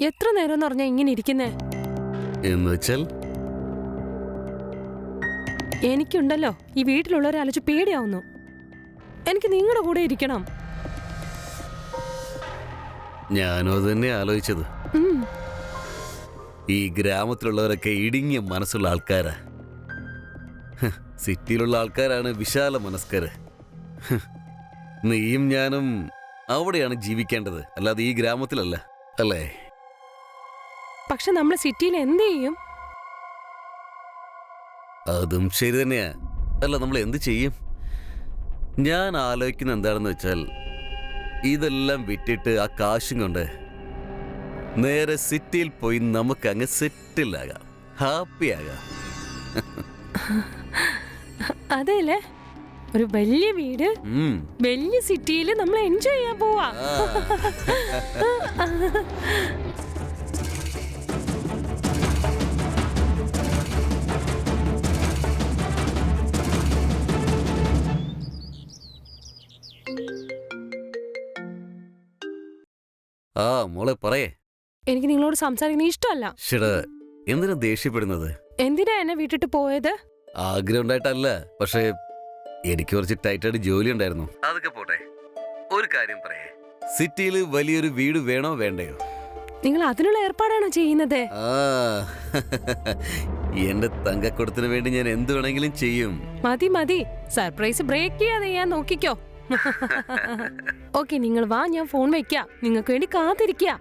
എത്ര നേരം എന്ന് പറഞ്ഞാ ഇങ്ങനെ ഇരിക്കുന്നേ? എന്നുവെച്ചാൽ എനിക്കുണ്ടല്ലോ ഈ വീട്ടിലുള്ളവരെ ആലോചിച്ച് പേടിയാവുന്നു. എനിക്ക് നിങ്ങളുടെ കൂടെ ഇരിക്കണം. ഞാനും അത് തന്നെ ആലോചിച്ചത്. ഈ ഗ്രാമത്തിലുള്ളവരൊക്കെ ഇടുങ്ങിയ മനസ്സുള്ള ആൾക്കാരാ. സിറ്റിയിലുള്ള ആൾക്കാരാണ് വിശാല മനസ്കര്. നീയും ഞാനും അവിടെയാണ് ജീവിക്കേണ്ടത്, അല്ലാതെ ഈ ഗ്രാമത്തിലല്ല, അല്ലേ? പക്ഷെ നമ്മൾ സിറ്റിയിൽ എന്ത് ചെയ്യും? അതും ശരി തന്നെയാ. അല്ല, നമ്മൾ എന്ത് ചെയ്യും? ഞാൻ ആലോചിക്കുന്ന എന്താണെന്ന് വെച്ചാൽ, ഇതെല്ലാം വിറ്റിട്ട് ആ കാശും കൊണ്ട് നേരെ സിറ്റിയിൽ പോയി നമുക്ക് അങ്ങ് സെറ്റിലാകാം, ഹാപ്പി ആകാം. അതെല്ലേ, ഒരു വലിയ വീട്, വലിയ സിറ്റിയിൽ നമ്മൾ എൻജോയ് ചെയ്യാൻ പോവാ. ആ മോളെ പറയേ. എനിക്ക് നിങ്ങളോട് സംസാരിക്കുന്നത് ഇഷ്ടമല്ല. ശരി, എന്തിനാ ദേഷ്യപ്പെടുന്നത്? എന്തിനാ എന്നെ വിട്ടിട്ട് പോയത്? ആഗ്രഹം ഉണ്ടായിട്ടല്ല, പക്ഷേ എനിക്ക് കുറച്ച് ടൈറ്റായിട്ട് ജോലി ഉണ്ടായിരുന്നു. അതൊക്കെ പോട്ടെ, ഒരു കാര്യം പറയേ. സിറ്റിയിൽ വലിയൊരു വീട് വേണോ വേണ്ടയോ? നിങ്ങൾ അതിനുള്ള ഏർപ്പാടാണോ ചെയ്യുന്നത്? എന്റെ തങ്കക്കുടത്തിന് വേണ്ടി ഞാൻ എന്ത് വേണമെങ്കിലും ചെയ്യും. മതി മതി, സർപ്രൈസ് ബ്രേക്ക് ചെയ്യാതെ ഞാൻ നോക്കിക്കോ. ഓക്കെ, നിങ്ങൾ വാ, ഞാൻ ഫോൺ വെക്കാം. നിങ്ങൾക്ക് വേണ്ടി കാത്തിരിക്കുക.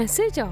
മെസ്സേജോ?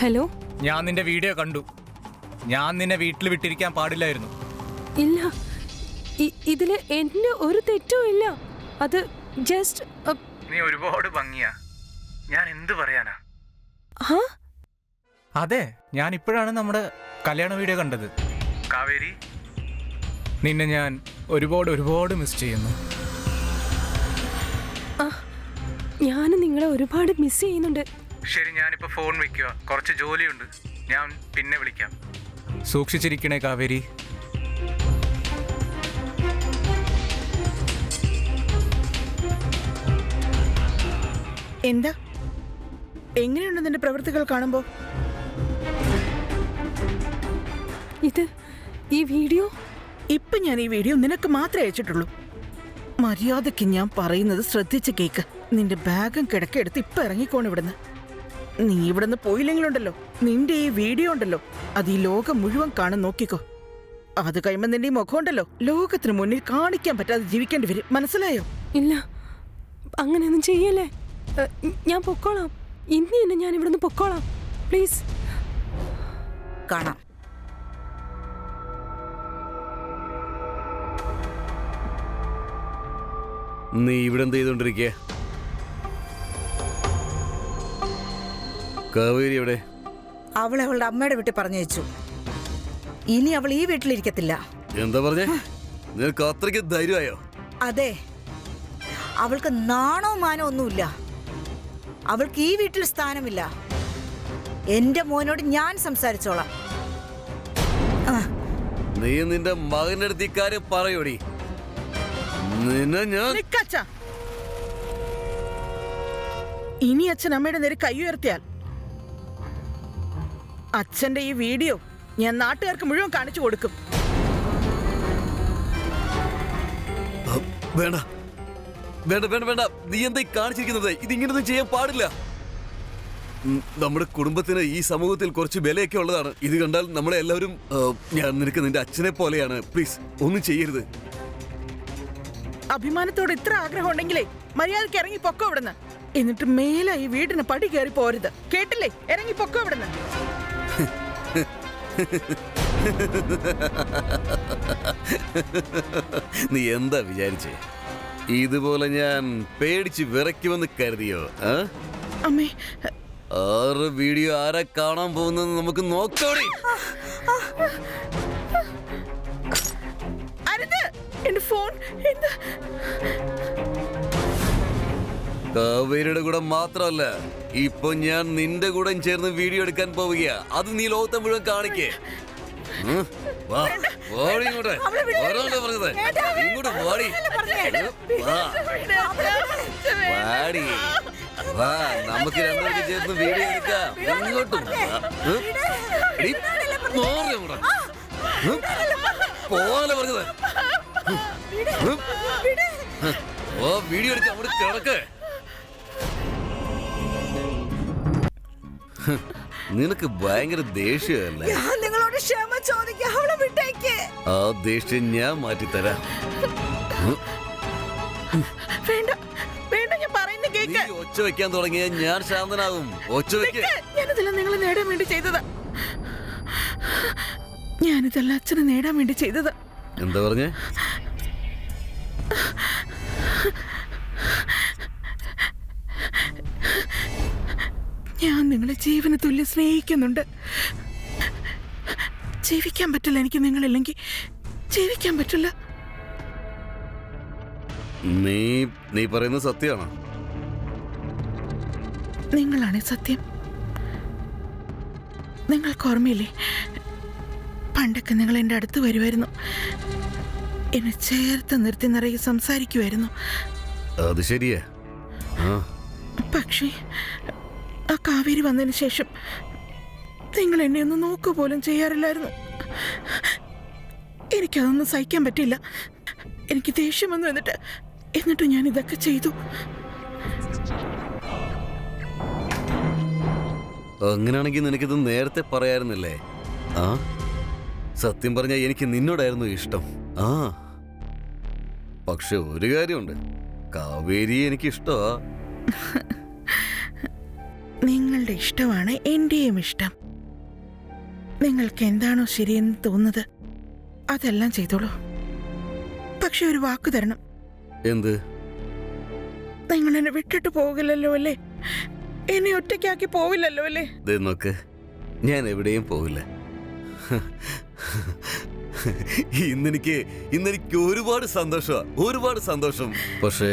ഹലോ, ഞാൻ നിന്റെ വീഡിയോ കണ്ടു. ഞാൻ നിന്നെ വീട്ടിൽ വിട്ടിരിക്കാൻ പാടില്ലായിരുന്നു. ഇല്ല, ഇതില് എന്റെ ഒരു തെറ്റും ഇല്ല. അത് ജസ്റ്റ് നീ ഒരുപാട് ഭംഗിയാ. ഞാൻ എന്ത് പറയാനാ? അതെ, ഞാൻ ഇപ്പോഴാണ് നമ്മുടെ കല്യാണ വീഡിയോ കണ്ടത്. കാവേരി, നിന്നെ ഞാൻ ഒരുപാട് ഒരുപാട് മിസ് ചെയ്യുന്നു. ഞാനും നിങ്ങളെ ഒരുപാട് മിസ് ചെയ്യുന്നുണ്ട്. ശരി, ഞാനിപ്പോ ഫോൺ വെക്കുക, കുറച്ച് ജോലിയുണ്ട്. ഞാൻ പിന്നെ വിളിക്കാം. സൂക്ഷിച്ചിരിക്കണേ കാവേരി. എന്താ, എങ്ങനെയുണ്ട് നിന്റെ പ്രവൃത്തികൾ കാണുമ്പോ? ഈ വീഡിയോ ഇപ്പൊ ഞാൻ ഈ വീഡിയോ നിനക്ക് മാത്രമേ അയച്ചിട്ടുള്ളൂ. മര്യാദയ്ക്ക് ഞാൻ പറയുന്നത് ശ്രദ്ധിച്ച് കേക്ക്. നിന്റെ ബാഗും കിടക്കെടുത്ത് ഇപ്പൊ ഇറങ്ങിക്കോണം ഇവിടുന്ന്. നീ ഇവിടുന്ന് പോയില്ലെങ്കിലുണ്ടല്ലോ, നിന്റെ ഈ വീഡിയോ ഉണ്ടല്ലോ, അത് ഈ ലോകം മുഴുവൻ കാണാൻ നോക്കിക്കോ. അത് കഴിയുമ്പോ നിന്റെ ഈ മുഖം ഉണ്ടല്ലോ, ലോകത്തിന് മുന്നിൽ കാണിക്കാൻ പറ്റാതെ ജീവിക്കേണ്ടി വരും. മനസ്സിലായോ? ഇല്ല, അങ്ങനെയൊന്നും ചെയ്യല്ലേ. ഞാൻ പൊക്കോളാം. ഇന്ന് തന്നെ ഞാൻ ഇവിടുന്ന് പൊക്കോളാം. പ്ലീസ്. കാണാം. നീ ഇവിടെ എന്ത് ചെയ്തോണ്ടിരിക്കേ? കാവേരി എവിടെ? അവൾ അവളുടെ അമ്മയുടെ വീട്ടിൽ പറഞ്ഞയച്ചു. ഇനി അവൾ ഈ വീട്ടിലിരിക്കത്തില്ല. എന്താ പറഞ്ഞേ? നിനക്ക് അത്രയ്ക്ക് ധൈര്യമായോ? അതെ, അവൾക്ക് നാണോ മാനോ ഒന്നുമില്ല. അവൾക്ക് ഈ വീട്ടിൽ സ്ഥാനമില്ല. എന്റെ മോനോട് ഞാൻ സംസാരിച്ചോളാം. നീ നിന്റെ മകന്റെ അടുത്ത് ഇക്കാര്യം പറയോടി. നിന്നെ ഞാൻ ഇനി അച്ഛൻ അമ്മയുടെ നേരെ കൈ ഉയർത്തിയാൽ അച്ഛന്റെ ഈ വീഡിയോ ഞാൻ നാട്ടുകാർക്ക് മുഴുവൻ കാണിച്ചു കൊടുക്കും. വേണ്ട വേണ്ട വേണ്ട വേണ്ട, നീ എന്താ കാണിച്ചിരിക്കുന്നത്? ഇതിങ്ങനൊന്നും ചെയ്യാൻ പാടില്ല. നമ്മുടെ കുടുംബത്തിന് ഈ സമൂഹത്തിൽ കുറച്ച് വിലയൊക്കെ ഉള്ളതാണ്. ഇത് കണ്ടാൽ നമ്മളെ എല്ലാവരും, ഞാൻ നിനക്ക് നിന്റെ അച്ഛനെ പോലെയാണ്. പ്ലീസ് ഒന്നും ചെയ്യരുത്. അഭിമാനത്തോട് ഇത്ര ആഗ്രഹം ഉണ്ടെങ്കിലേ മര്യാദക്ക് ഇറങ്ങി പൊക്കോ ഇവിടുന്ന്. എന്നിട്ട് മേലെ ഈ വീടിന് പടി കയറി പോരുത്, കേട്ടില്ലേ? ഇറങ്ങി പൊക്കോ ഇവിടുന്ന്. നീ എന്താ വിചാരിച്ചേ? ഇതുപോലെ ഞാൻ പേടിച്ച് വിറയ്ക്കുമെന്ന് കരുതിയോ? അമ്മേ, ആറ് വീഡിയോ ആരാ കാണാൻ പോകുന്നത് നമുക്ക് നോക്കോടി. അരുത്, എന്റെ ഫോൺ. എന്താ? കാവേരിയുടെ കൂടെ മാത്രമല്ല, ഇപ്പൊ ഞാൻ നിന്റെ കൂടെ ചേർന്ന് വീഡിയോ എടുക്കാൻ പോവുക. അത് നീ ലോകത്തെ മുഴുവൻ കാണിക്കേ. വാ, വാടി ഇങ്ങോട്ട്. ഓരോന്നാ പറഞ്ഞത്? ഇങ്ങോട്ട് വാടി. വാ, വാടി. വാ, നമുക്ക് രണ്ടുപേർക്ക് ചേർന്ന് വീഡിയോ എടുക്കാം. ഇങ്ങോട്ടും പോവാനല്ലേ പറഞ്ഞത്? ഓ, വീഡിയോ എടുക്കാം. അവിടെ കിടക്ക്. നിനക്ക് ഭയങ്കര ദേഷ്യമല്ലേ? ഞാൻ നിങ്ങളോട് ക്ഷമ ചോദിക്കാം, അവളെ വിട്ടേക്ക്. ആ ദേഷ്യം ഞാൻ മാറ്റിത്തരാം. വേണ്ട, വേണ്ട, ഞാൻ പറയുന്ന നീ കേക്ക്. ഒച്ച വെക്കാൻ തുടങ്ങിയ ഞാൻ ശാന്തനാകും. ഒച്ച വെക്ക്. ഞാനിതെല്ലാം നിങ്ങളെ നേടാൻ വേണ്ടി ചെയ്തതാ. ഞാനിതെല്ലാം അച്ഛനെ നേടാൻ വേണ്ടി ചെയ്തതാ. എന്താ പറഞ്ഞേ? ഞാൻ നിങ്ങളെ ജീവന തുല്യം സ്നേഹിക്കുന്നുണ്ട്. ജീവിക്കാൻ പറ്റില്ല എനിക്ക് നിങ്ങളില്ലെങ്കിൽ. ജീവിക്കാൻ പറ്റില്ല. നീ പറയുന്നത് സത്യമാണോ? നിങ്ങളാണ് സത്യം. നിങ്ങൾക്ക് ഓർമ്മയില്ലേ, പണ്ടൊക്കെ നിങ്ങൾ എൻ്റെ അടുത്ത് വരുമായിരുന്നു, എന്നെ ചേർത്ത് നിർത്തി നിറയെ സംസാരിക്കുമായിരുന്നു. അത് ശരിയാ. പക്ഷേ ആ കാവേരി വന്നതിന് ശേഷം നിങ്ങൾ എന്നെ ഒന്ന് നോക്കുക പോലും ചെയ്യാറില്ലായിരുന്നു. എനിക്കതൊന്നും സഹിക്കാൻ പറ്റില്ല. എനിക്ക് ദേഷ്യം വന്നു. എന്നിട്ട് ഞാൻ ഇതൊക്കെ ചെയ്തു. അങ്ങനെയാണെങ്കിൽ നിനക്കിത് നേരത്തെ പറയാറുന്നില്ലേ? സത്യം പറഞ്ഞാൽ എനിക്ക് നിന്നോടായിരുന്നു ഇഷ്ടം. പക്ഷെ ഒരു കാര്യമുണ്ട്, കാവേരി എനിക്ക് ഇഷ്ടമാ. നിങ്ങളുടെ ഇഷ്ടമാണ് എന്റെയും ഇഷ്ടം. നിങ്ങൾക്ക് എന്താണോ ശരിയെന്ന് തോന്നുന്നത് അതെല്ലാം ചെയ്തോളൂ. പക്ഷെ ഒരു വാക്ക് തരണം. എന്ത്? നിങ്ങൾ എന്നെ വിട്ടിട്ട് പോകില്ലല്ലോ അല്ലേ? എന്നെ ഒറ്റയ്ക്കാക്കി പോവില്ലല്ലോ അല്ലേ? നോക്ക്, ഞാൻ എവിടെയും പോവില്ല. ഇന്നെനിക്ക് ഒരുപാട് സന്തോഷം. പക്ഷേ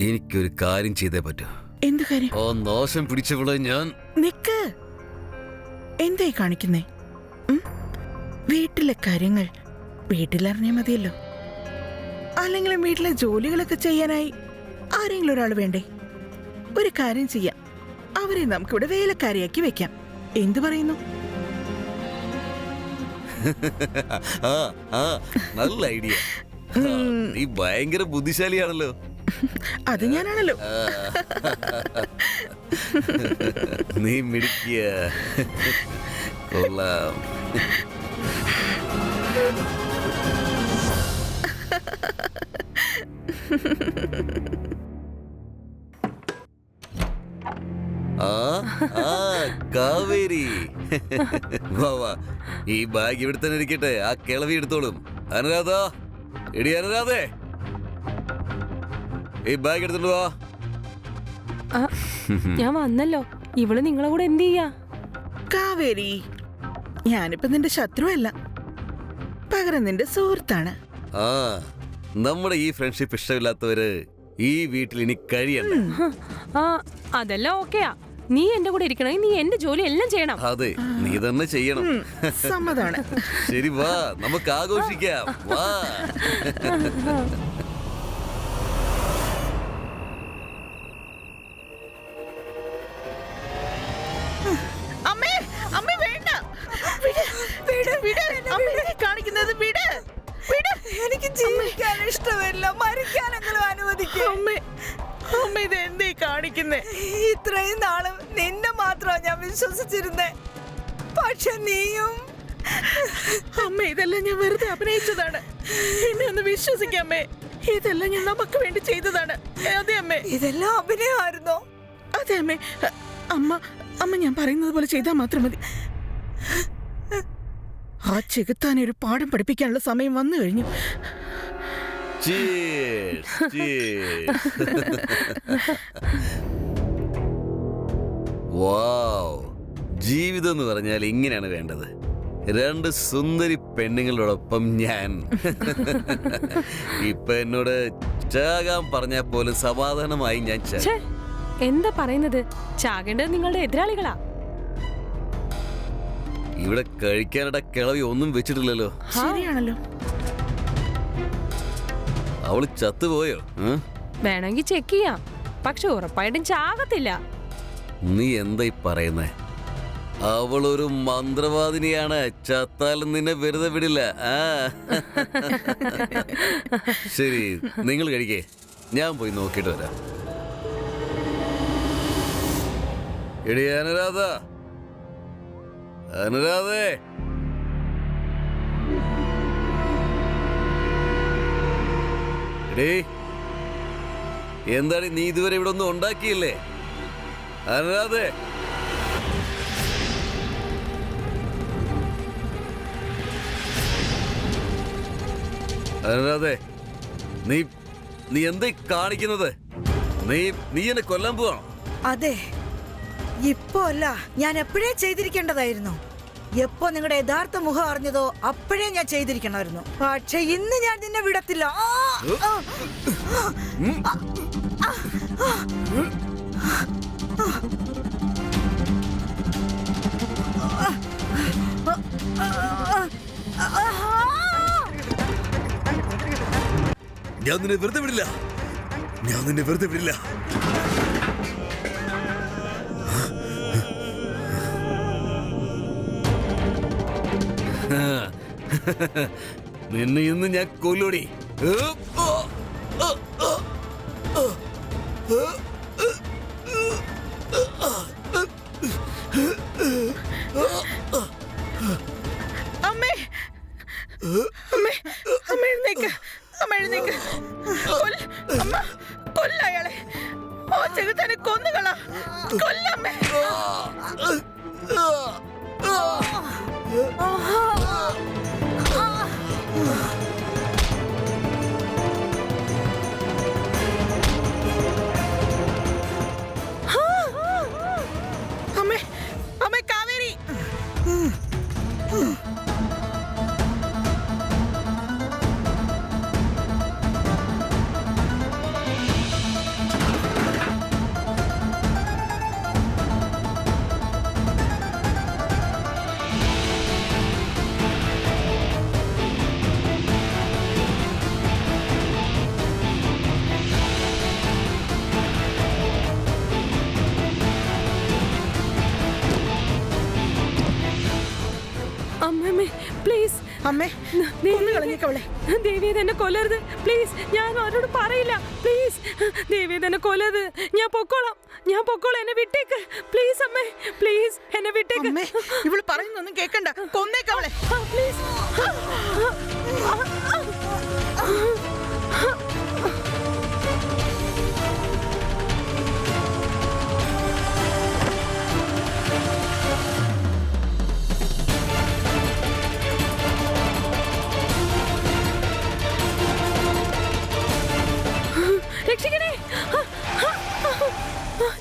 എനിക്കൊരു കാര്യം ചെയ്തേ പറ്റൂ. എന്ത് കാര്യം? ഓ, നാശം പിടിച്ചവിടെ ഞാൻ. നിക്ക്, എന്തായി കാണിക്കുന്നേ? വീട്ടിലെ കാര്യങ്ങൾ വീട്ടിലറിഞ്ഞാൽ മതിയല്ലോ. അല്ലെങ്കിൽ വീട്ടിലെ ജോലികളൊക്കെ ചെയ്യാനായി ആരെങ്കിലും ഒരാൾ വേണ്ടേ? ഒരു കാര്യം ചെയ്യാം, അവരെ നമുക്കിവിടെ വേലക്കാരിയാക്കി വെക്കാം. എന്തു പറയുന്നു? നല്ല ഐഡിയ. നീ ഭയങ്കര ബുദ്ധിശാലിയാണല്ലോ. അത് ഞാനാണല്ലോ. നീ മിടുക്കിയ. കൊള്ളാം. കാവേരി, വാ, ഈ ബാഗ് ഇവിടെ തന്നെ ഇരിക്കട്ടെ. ആ കിളവി എടുത്തോളും. അനുരാധ, എടി അനുരാധേ, ഈ ബാഗ് എടുത്തോണ്ട് വാ. ഞാൻ വന്നല്ലോ. ഇവള് നിങ്ങളെ കൂടെ എന്ത് ചെയ്യാ? കാവേരി, ഞാനിപ്പോ നിന്റെ ശത്രുവല്ല, പകരം നിന്റെ സുഹൃത്താണ്. നമ്മുടെ ഈ ഫ്രണ്ട്ഷിപ്പ് ഇഷ്ടമില്ലാത്തവര് ഈ വീട്ടിൽ ഇനി കഴിയണ്ട. അതെല്ലാം ഓക്കെയാ. നീ എന്റെ കൂടെ ഇരിക്കണേ. നീ എന്റെ ജോലി എല്ലാം ചെയ്യണം. അതെ, നീ തന്നെ ചെയ്യണം. സമ്മതാണ്. ശരി, വാ, നമുക്ക് ആഘോഷിക്കാം. വാ. അമ്മേ, അമ്മേ വേണ്ട. കാണിക്കുന്നത് വിട്. എനിക്ക് ജീവിക്കാൻ ഇഷ്ടമില്ല, മരിക്കാനെങ്കിലും അനുവദിക്കും. അമ്മ ഇത് എന്തേ കാണിക്കുന്നേ? ഇത്രയും നാളും നിന്നെ മാത്രമാ ഞാൻ വിശ്വസിച്ചിരുന്നേ. പക്ഷെ നീയും. അമ്മ, ഇതെല്ലാം ഞാൻ വെറുതെ അഭിനയിച്ചതാണ്. എന്നെ ഒന്ന് വിശ്വസിക്കാമേ. ഇതെല്ലാം ഞാൻ നമുക്ക് വേണ്ടി ചെയ്തതാണ്. അതെ അമ്മേ. ഇതെല്ലാം അഭിനയമായിരുന്നോ? അതെ അമ്മേ. അമ്മ ഞാൻ പറയുന്നത് പോലെ ചെയ്താൽ മാത്രം മതി. ആ ചെകുത്താനെ ഒരു പാഠം പഠിപ്പിക്കാനുള്ള സമയം വന്നു കഴിഞ്ഞു. Cheers. Cheers. വാവ്, ജീവിതം എന്ന് പറഞ്ഞാൽ ഇങ്ങനെയാണ് വേണ്ടത്. 2 സുന്ദരി പെണ്ണുങ്ങളോടൊപ്പം ഞാൻ. ഇപ്പൊ എന്നോട് ചാകാൻ പറഞ്ഞാൽ പോലും സമാധാനമായി ഞാൻ ഛേ, എന്താ പറയുന്നത്? ചാകേണ്ടത് നിങ്ങളുടെ എതിരാളികളാ. ഇവിടെ കഴിക്കാനിട കിളവി ഒന്നും വെച്ചിട്ടില്ലല്ലോ. ശരിയാണല്ലോ. അവള് ചത്തുപോയോ? വേണമെങ്കിൽ ചെക്ക് ചെയ്യാം, പക്ഷെ ഉറപ്പായിട്ടും ചാകത്തില്ല. നീ എന്തായി പറയുന്നേ? അവളൊരു മന്ത്രവാദിനിയാണ്. ചത്താലും നിന്നെ വെറുതെ വിടില്ല. ശരി, നിങ്ങൾ കഴിക്കേ, ഞാൻ പോയി നോക്കിയിട്ട് വരാം. എടി അനുരാധ, അനുരാധേ, എടീ, എന്താണ് നീ ഇതുവരെ ഇവിടെ ഒന്നും ഉണ്ടാക്കിയില്ലേ? അനുരാധേ, അനുരാധേ, നീ നീ എന്താ കാണിക്കുന്നത്? നീ എന്നെ കൊല്ലാൻ പോവാണോ? അതെ, ഇപ്പോ അല്ല, ഞാൻ എപ്പോഴേ ചെയ്തിരിക്കേണ്ടതായിരുന്നു. എപ്പോ നിങ്ങളുടെ യഥാർത്ഥ മുഖം അറിഞ്ഞതോ അപ്പോഴേ ഞാൻ ചെയ്തിരിക്കണമായിരുന്നു. പക്ഷെ ഇന്ന് ഞാൻ നിന്നെ വിടത്തില്ല. ഞാൻ നിന്നെ വെറുതെ വിടില്ല. ഞാൻ നിന്നെ വെറുതെ വിടില്ല. നിന്നെ ഇന്ന് ഞാൻ കൊല്ലൂടി. അമ്മേ, അമ്മേ, അമ്മ എഴുന്നേക്ക്, അമ്മ എഴുന്നേക്ക്. അമ്മ കൊല്ല അയാളെ. ഓ ചെകുത്താനെ കൊന്നുകള, കൊല്ലമ്മേ. അമ്മേ, അമ്മേ, കാവേരി. അമ്മേ പ്ലീസ്, അമ്മേ, കളഞ്ഞേക്കവളെ. ദേവി തന്നെ കൊല്ലരുത് പ്ലീസ്. ഞാൻ അവരോട് പറയില്ല പ്ലീസ്. ദേവി തന്നെ കൊല്ലരുത്. ഞാൻ പൊക്കോളാം, എന്നെ വിട്ടേക്ക് പ്ലീസ്. അമ്മേ പ്ലീസ്, എന്നെ വിട്ടേക്ക്. അമ്മേ, ഇവള് പറയുന്നൊന്നും കേക്കണ്ട, കൊന്നേക്കവളെ. പ്ലീസ്. രക്ഷിക്കണേ,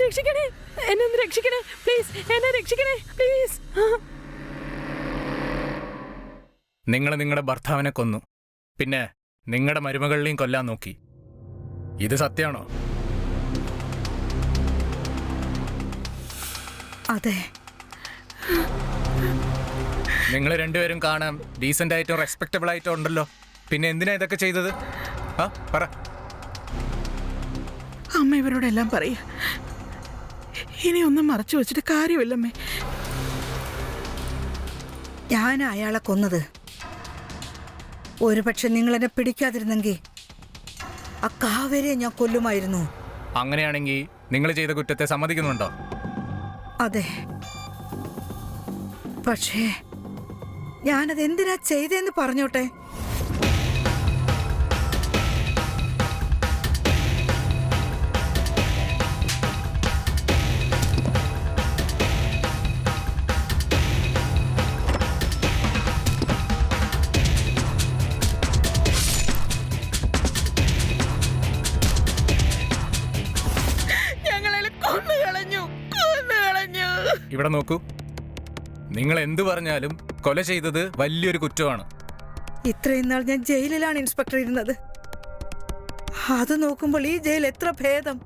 രക്ഷിക്കണേ, എന്നെ ഒന്ന് രക്ഷിക്കണേ പ്ലീസ്, എന്നെ രക്ഷിക്കണേ പ്ലീസ്. നിങ്ങൾ നിങ്ങളുടെ ഭർത്താവിനെ കൊന്നു, പിന്നെ നിങ്ങളുടെ മരുമകളിലെയും കൊല്ലാൻ നോക്കി. ഇത് സത്യമാണോ? അതെ. നിങ്ങൾ രണ്ടുപേരും കാണാൻ ഡീസന്റ് ആയിട്ടോ റെസ്പെക്റ്റബിൾ ആയിട്ടോ ഉണ്ടല്ലോ, പിന്നെ എന്തിനാ ഇതൊക്കെ ചെയ്തത്? പറ. അമ്മ ഇവരോടെല്ലാം പറയാ. ഇനി ഒന്നും മറച്ചു വെച്ചിട്ട് കാര്യമില്ലമ്മേ. ഞാൻ അയാളെ കൊന്നത്. ഒരുപക്ഷെ നിങ്ങൾ എന്നെ പിടിക്കാതിരുന്നെങ്കിൽ ആ കാവേരിയെ ഞാൻ കൊല്ലുമായിരുന്നു. അങ്ങനെയാണെങ്കിൽ നിങ്ങൾ ചെയ്ത കുറ്റത്തെ സമ്മതിക്കുന്നുണ്ടോ? അതെ, പക്ഷേ ഞാനത് എന്തിനാ ചെയ്തതെന്ന് പറഞ്ഞോട്ടെ. ഇവിടെ നോക്കൂ, നിങ്ങൾ എന്തു പറഞ്ഞാലും കൊല ചെയ്തത് വലിയൊരു കുറ്റമാണ്. ഇത്രയും നാൾ ഞാൻ ജയിലിലാണ് ഇൻസ്പെക്ടർ ഇരുന്നത്. അത് നോക്കുമ്പോൾ ഈ ജയിൽ എത്ര ഭേദം.